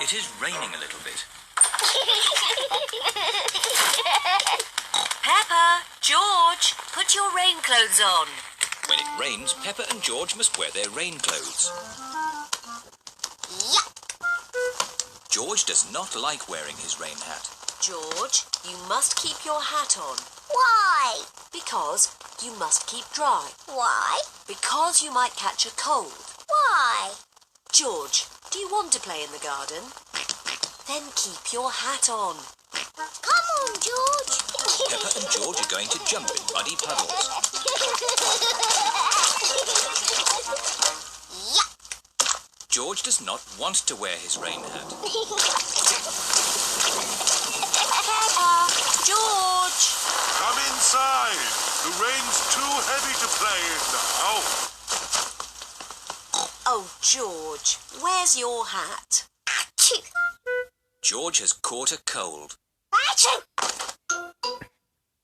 It is raining a little bit. Peppa, George, put your rain clothes on. When it rains, Peppa and George must wear their rain clothes. Yep. George does not like wearing his rain hat. George, you must keep your hat on. Why? Because you must keep dry. Why? Because you might catch a cold. Why? George, do you want to play in the garden? Then keep your hat on. Come on, George. Peppa and George are going to jump in muddy puddles. Yuck. George does not want to wear his rain hat. Peppa, George! Come inside. The rain's too heavy to play in now. Oh, George, where's your hat? Achoo. George has caught a cold. Achoo.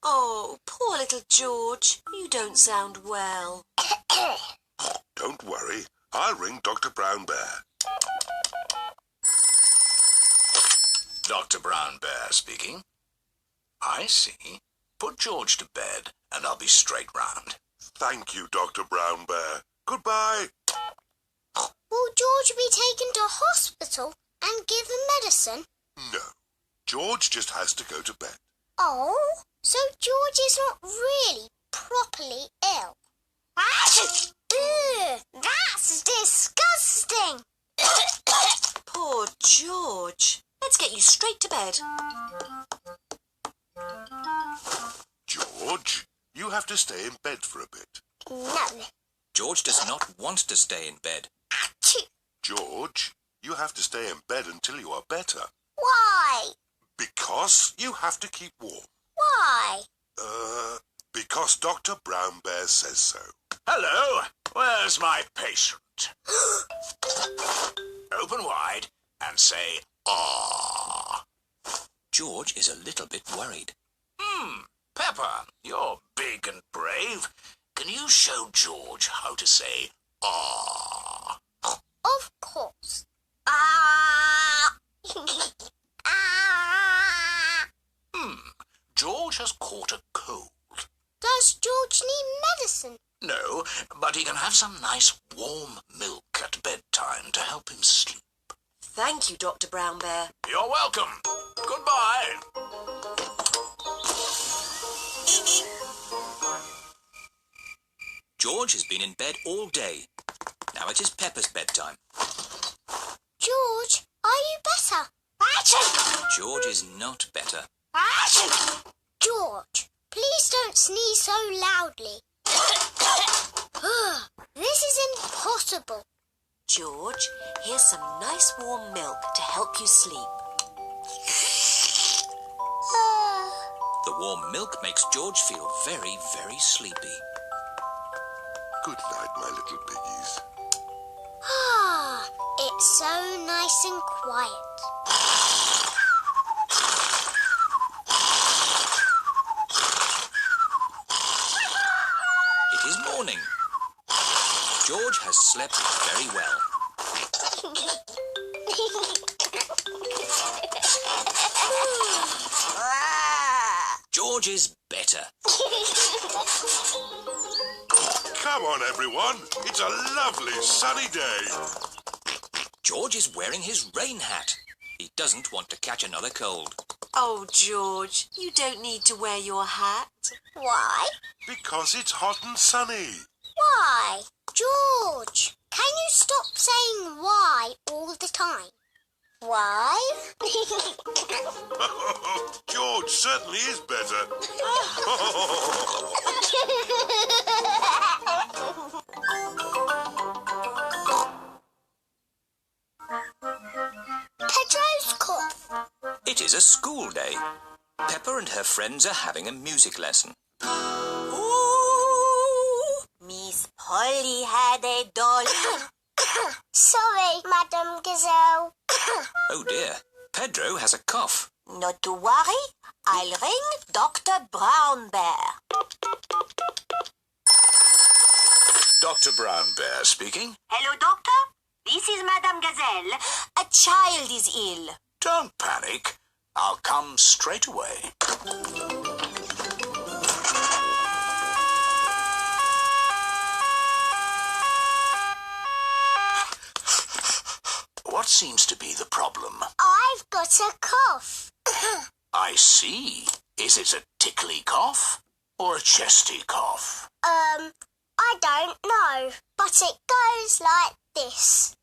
Oh, poor little George. You don't sound well. Don't worry. I'll ring Dr. Brown Bear. Dr. Brown Bear speaking. I see. Put George to bed and I'll be straight round. Thank you, Dr. Brown Bear. Goodbye. Will George be taken to hospital and given medicine? No. George just has to go to bed. Oh, so George is not really properly ill. Achoo. Ugh, that's disgusting. Poor George. Let's get you straight to bed. George, you have to stay in bed for a bit. No. George does not want to stay in bed. Achoo. George, you have to stay in bed until you are better. Why? Because you have to keep warm. Why? Because Dr. Brown Bear says so. Hello, where's my patient? Open wide and say, ah. George is a little bit worried. Peppa, you're big and brave. Can you show George how to say, ah? Of course. Ah. Ah. George has caught a cold. Does George need medicine? No, but he can have some nice warm milk at bedtime to help him sleep. Thank you, Dr. Brown Bear. You're welcome. Goodbye. George has been in bed all day. Now it is Peppa's bedtime. George, are you better? Achoo. George is not better. Achoo. George, please don't sneeze so loudly. This is impossible. George, here's some nice warm milk to help you sleep. The warm milk makes George feel very, very sleepy. Good night, my little piggies. It's so nice and quiet. It is morning. George has slept very well. George is better. Come on, everyone. It's a lovely sunny day. George is wearing his rain hat. He doesn't want to catch another cold. Oh, George, you don't need to wear your hat. Why? Because it's hot and sunny. Why? George, can you stop saying why all the time? Why? George certainly is better. Pedro's cough. It is a school day. Peppa and her friends are having a music lesson. Ooh, Miss Polly had a doll. Sorry, Madame Gazelle. Oh dear, Pedro has a cough. Not to worry, I'll ring Dr. Brown Bear. Dr. Brown Bear speaking. Hello, Doctor. This is Madame Gazelle. A child is ill. Don't panic. I'll come straight away. What seems to be the problem? I've got a cough. I see. Is it a tickly cough or a chesty cough? I don't know, but it goes like this.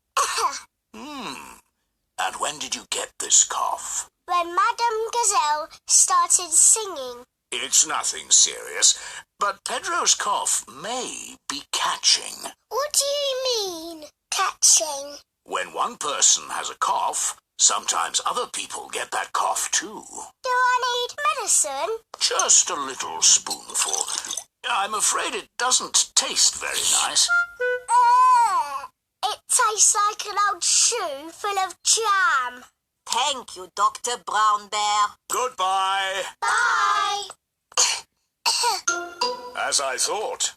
And when did you get this cough? When Madame Gazelle started singing. It's nothing serious, but Pedro's cough may be catching. What do you mean, catching? When one person has a cough, sometimes other people get that cough too. Do I need medicine? Just a little spoonful. I'm afraid it doesn't taste very nice. It tastes like an old shoe full of jam. Thank you, Dr. Brown Bear. Goodbye. Bye. As I thought,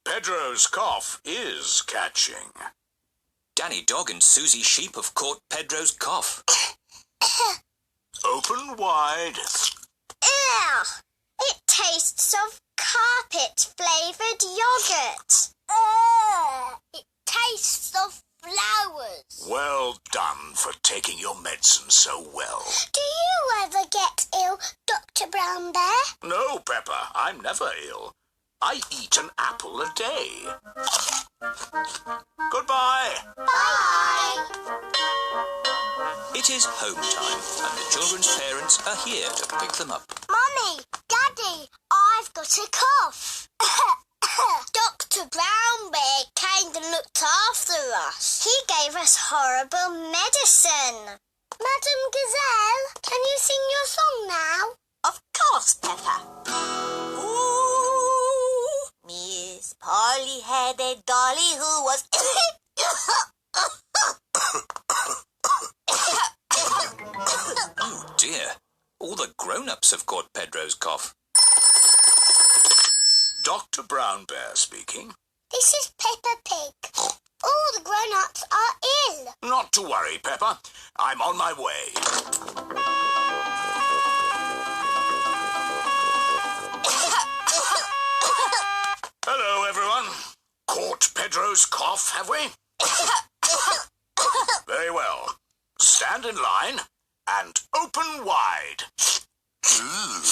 Pedro's cough is catching. Danny Dog and Susie Sheep have caught Pedro's cough. Open wide. Ew! It tastes of carpet-flavoured yoghurt. It tastes of flowers. Well done for taking your medicine so well. Do you ever get ill, Dr. Brown Bear? No, Peppa, I'm never ill. I eat an apple a day. Goodbye. Bye. It is home time, and the children's parents are here to pick them up. Mummy, Daddy, I've got a cough. Dr. Brown Bear came and looked after us. He gave us horrible medicine. Madame Gazelle, can you sing your song now? Of course, Peppa. Ooh, Miss Polly had a dolly who was... Oh dear, all the grown-ups have caught Pedro's cough. Dr. Brown Bear speaking. This is Peppa Pig. All the grown-ups are ill. Not to worry, Peppa. I'm on my way. Hello, everyone. Caught Pedro's cough, have we? Very well. Stand in line and open wide. Ew.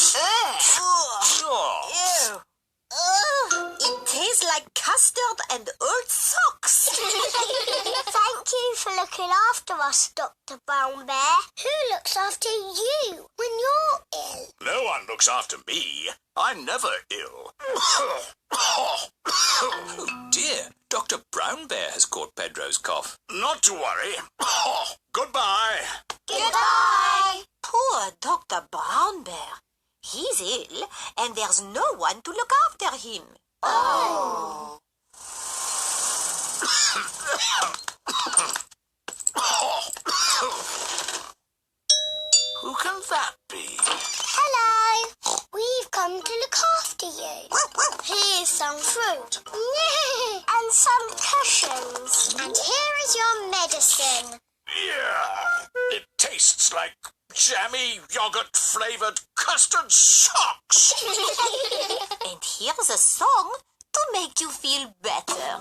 It tastes like custard and old socks. Thank you for looking after us, Dr. Brown Bear. Who looks after you when you're ill? No one looks after me. I'm never ill. Oh dear, Dr. Brown Bear has caught Pedro's cough. Not to worry. Goodbye. Goodbye. Poor Dr. Brown Bear. He's ill, and there's no one to look after him. Oh. Who can that be? Hello. We've come to look after you. Here's some fruit. And some cushions. And here is your medicine. Yeah, it tastes like jammy yogurt-flavoured custard socks. And here's a song to make you feel better.